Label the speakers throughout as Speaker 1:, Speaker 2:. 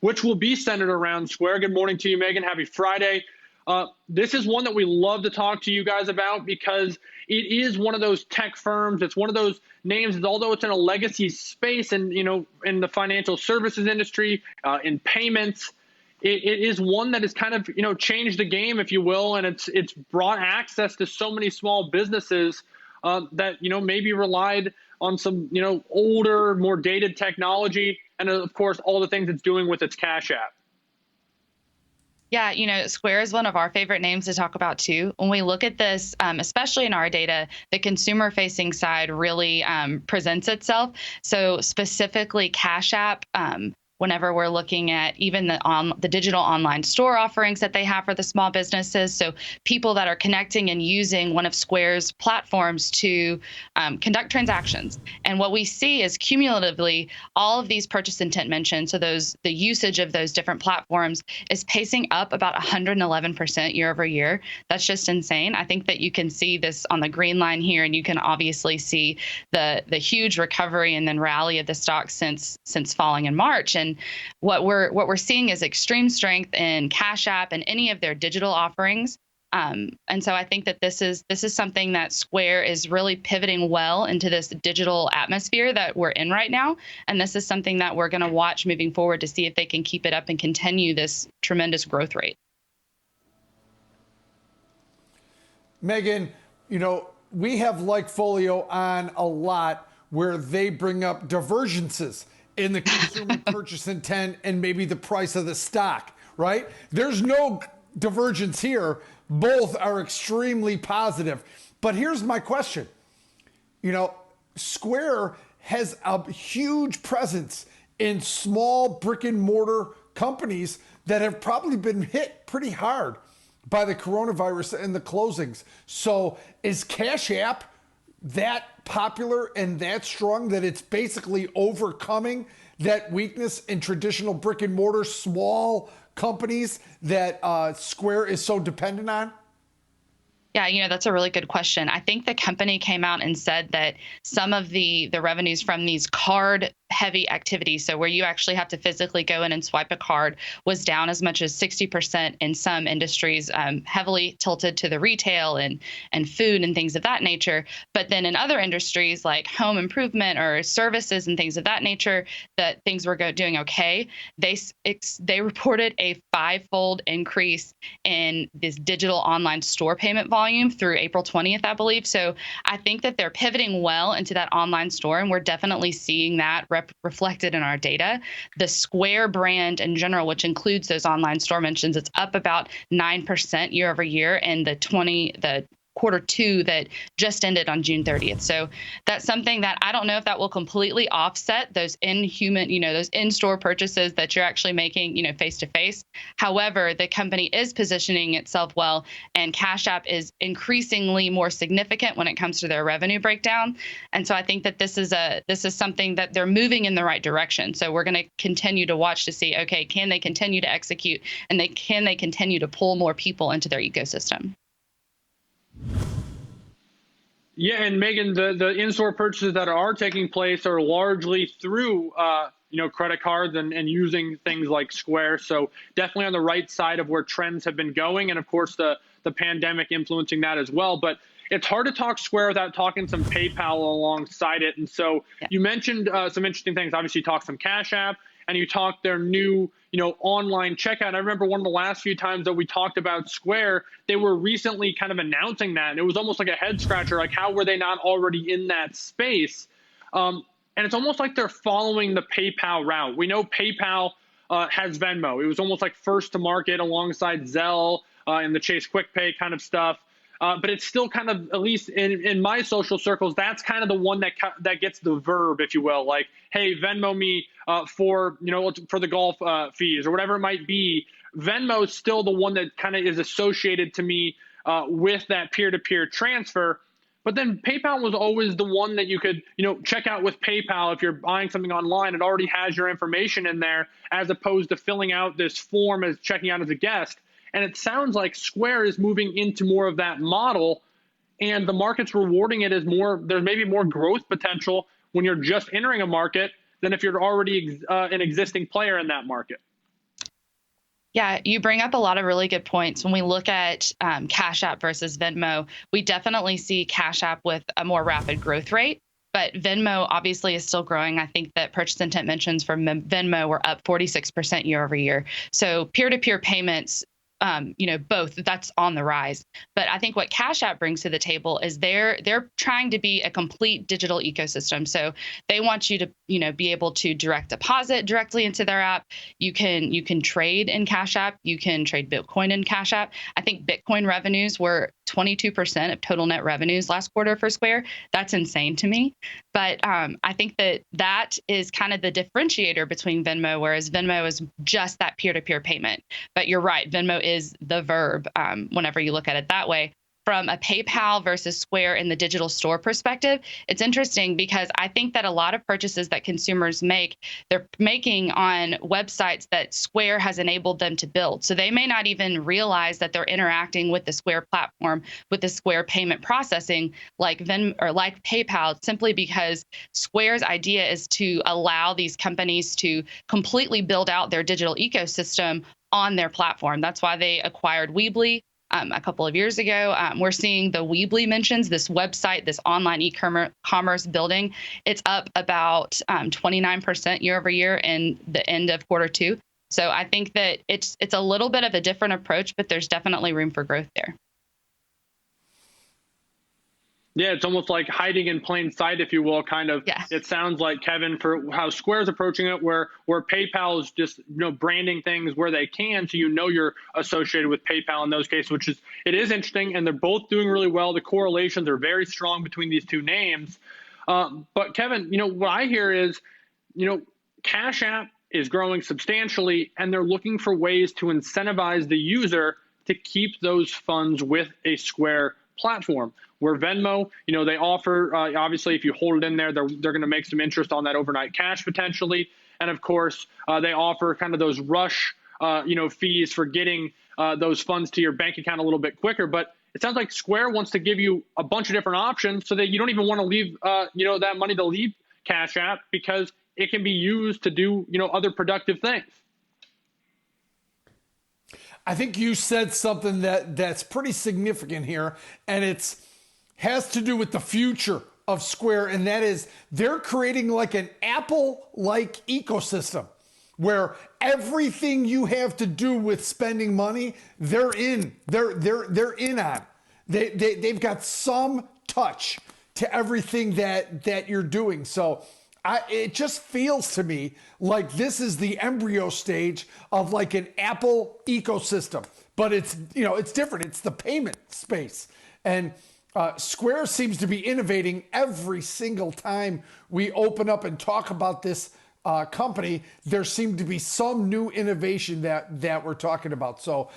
Speaker 1: which will be centered around Square. Good morning to you, Megan. Happy Friday. This is one that we love to talk to you guys about because it is one of those tech firms. It's one of those names that, although it's in a legacy space and, in the financial services industry, in payments, it is one that has kind of, changed the game, if you will. And it's brought access to so many small businesses that, maybe relied on some, older, more dated technology. And of course, all the things it's doing with its Cash App.
Speaker 2: Yeah, Square is one of our favorite names to talk about too. When we look at this, especially in our data, the consumer-facing side really presents itself. So specifically, Cash App. Whenever we're looking at even the digital online store offerings that they have for the small businesses. So people that are connecting and using one of Square's platforms to conduct transactions. And what we see is cumulatively all of these purchase intent mentioned. So the usage of those different platforms is pacing up about 111% year over year. That's just insane. I think that you can see this on the green line here, and you can obviously see the huge recovery and then rally of the stock since falling in March. And what we're seeing is extreme strength in Cash App and any of their digital offerings. And so I think that this is something that Square is really pivoting well into this digital atmosphere that we're in right now. And this is something that we're going to watch moving forward to see if they can keep it up and continue this tremendous growth rate.
Speaker 3: Megan, we have LikeFolio on a lot where they bring up divergences in the consumer purchase intent and maybe the price of the stock, right? There's no divergence here. Both are extremely positive. But here's my question. Square has a huge presence in small brick and mortar companies that have probably been hit pretty hard by the coronavirus and the closings. So is Cash App that popular and that strong that it's basically overcoming that weakness in traditional brick and mortar small companies that Square is so dependent on?
Speaker 2: Yeah, that's a really good question. I think the company came out and said that some of the revenues from these card-heavy activities, so where you actually have to physically go in and swipe a card, was down as much as 60% in some industries, heavily tilted to the retail and food and things of that nature. But then in other industries like home improvement or services and things of that nature, that things were doing okay. They reported a 5-fold increase in this digital online store payment volume through April 20th, I believe. So I think that they're pivoting well into that online store, and we're definitely seeing that reflected in our data. The Square brand in general, which includes those online store mentions, it's up about 9% year over year in the Q2 that just ended on June 30th. So that's something that I don't know if that will completely offset those those in-store purchases that you're actually making, face to face. However, the company is positioning itself well, and Cash App is increasingly more significant when it comes to their revenue breakdown. And so I think that this is something that they're moving in the right direction. So we're going to continue to watch to see, okay, can they continue to execute, and can they continue to pull more people into their ecosystem?
Speaker 1: Yeah, and Megan, the in-store purchases that are taking place are largely through credit cards and using things like Square. So definitely on the right side of where trends have been going, and of course the pandemic influencing that as well. But it's hard to talk Square without talking some PayPal alongside it. And so you mentioned some interesting things. Obviously, you talked some Cash App, and you talked their new online checkout. I remember one of the last few times that we talked about Square, they were recently kind of announcing that. And it was almost like a head scratcher, like how were they not already in that space? And it's almost like they're following the PayPal route. We know PayPal has Venmo. It was almost like first to market alongside Zelle and the Chase Quick Pay kind of stuff. But it's still kind of, at least in my social circles, that's kind of the one that gets the verb, if you will, like, hey, Venmo me for the golf fees or whatever it might be. Venmo is still the one that kind of is associated to me with that peer-to-peer transfer. But then PayPal was always the one that you could, check out with PayPal if you're buying something online. It already has your information in there, as opposed to filling out this form as checking out as a guest. And it sounds like Square is moving into more of that model, and the market's rewarding it as more. There's maybe more growth potential when you're just entering a market than if you're already an existing player in that market.
Speaker 2: Yeah, you bring up a lot of really good points. When we look at Cash App versus Venmo, we definitely see Cash App with a more rapid growth rate, but Venmo obviously is still growing. I think that purchase intent mentions for Venmo were up 46% year over year. So peer-to-peer payments, both that's on the rise. But I think what Cash App brings to the table is they're trying to be a complete digital ecosystem. So they want you to, be able to direct deposit directly into their app. You can trade in Cash App. You can trade Bitcoin in Cash App. I think Bitcoin revenues were 22% of total net revenues last quarter for Square. That's insane to me. But I think that is kind of the differentiator between Venmo, whereas Venmo is just that peer-to-peer payment. But you're right, Venmo is the verb whenever you look at it that way. From a PayPal versus Square in the digital store perspective, it's interesting because I think that a lot of purchases that consumers make, they're making on websites that Square has enabled them to build. So they may not even realize that they're interacting with the Square platform, with the Square payment processing like like PayPal, simply because Square's idea is to allow these companies to completely build out their digital ecosystem on their platform. That's why they acquired Weebly a couple of years ago. We're seeing the Weebly mentions, this website, this online e-commerce building. It's up about 29% year over year in the end of Q2. So I think that it's a little bit of a different approach, but there's definitely room for growth there.
Speaker 1: Yeah, it's almost like hiding in plain sight, if you will, kind of.
Speaker 2: Yeah.
Speaker 1: It sounds like, Kevin, for how Square's approaching it, where PayPal is just branding things where they can, so you're associated with PayPal in those cases, it is interesting, and they're both doing really well. The correlations are very strong between these two names. But Kevin, what I hear is, Cash App is growing substantially, and they're looking for ways to incentivize the user to keep those funds with a Square platform. Where Venmo, they offer, obviously, if you hold it in there, they're going to make some interest on that overnight cash potentially. And of course, they offer kind of those rush, fees for getting those funds to your bank account a little bit quicker. But it sounds like Square wants to give you a bunch of different options so that you don't even want to leave, that money to leave Cash App, because it can be used to do, other productive things.
Speaker 3: I think you said something that's pretty significant here, and has to do with the future of Square, and that is they're creating like an Apple-like ecosystem where everything you have to do with spending money, they're in. They're in on. They've got some touch to everything that you're doing. So it just feels to me like this is the embryo stage of like an Apple ecosystem, but it's different. It's the payment space, and Square seems to be innovating every single time we open up and talk about this company. There seemed to be some new innovation that we're talking about. So,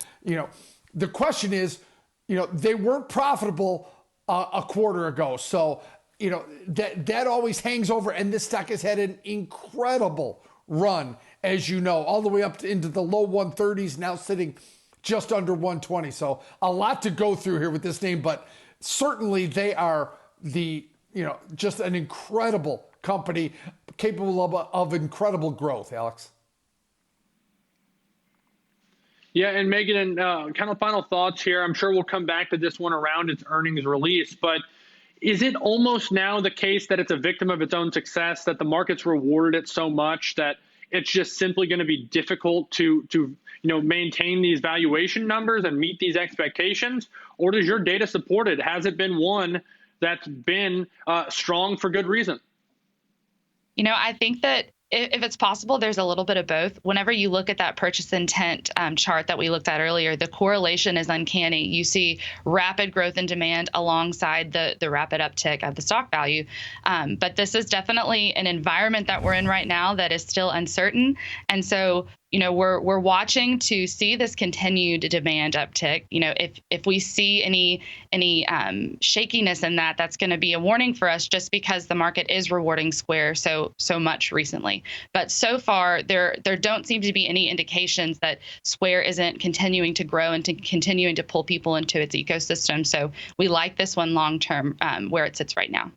Speaker 3: the question is, they weren't profitable a quarter ago. So, that always hangs over. And this stock has had an incredible run, as you know, all the way up into the low 130s, now sitting just under 120. So a lot to go through here with this name, but certainly they are just an incredible company capable of incredible growth, Alex.
Speaker 1: Yeah, and Megan, and kind of final thoughts here. I'm sure we'll come back to this one around its earnings release, but is it almost now the case that it's a victim of its own success, that the market's rewarded it so much that it's just simply going to be difficult to maintain these valuation numbers and meet these expectations? Or does your data support it? Has it been one that's been strong for good reason?
Speaker 2: I think that if it's possible, there's a little bit of both. Whenever you look at that purchase intent chart that we looked at earlier, the correlation is uncanny. You see rapid growth in demand alongside the rapid uptick of the stock value. But this is definitely an environment that we're in right now that is still uncertain. And so, we're watching to see this continued demand uptick. If we see any shakiness in that's going to be a warning for us, just because the market is rewarding Square so much recently. But so far, there don't seem to be any indications that Square isn't continuing to grow and continuing to pull people into its ecosystem. So we like this one long term where it sits right now.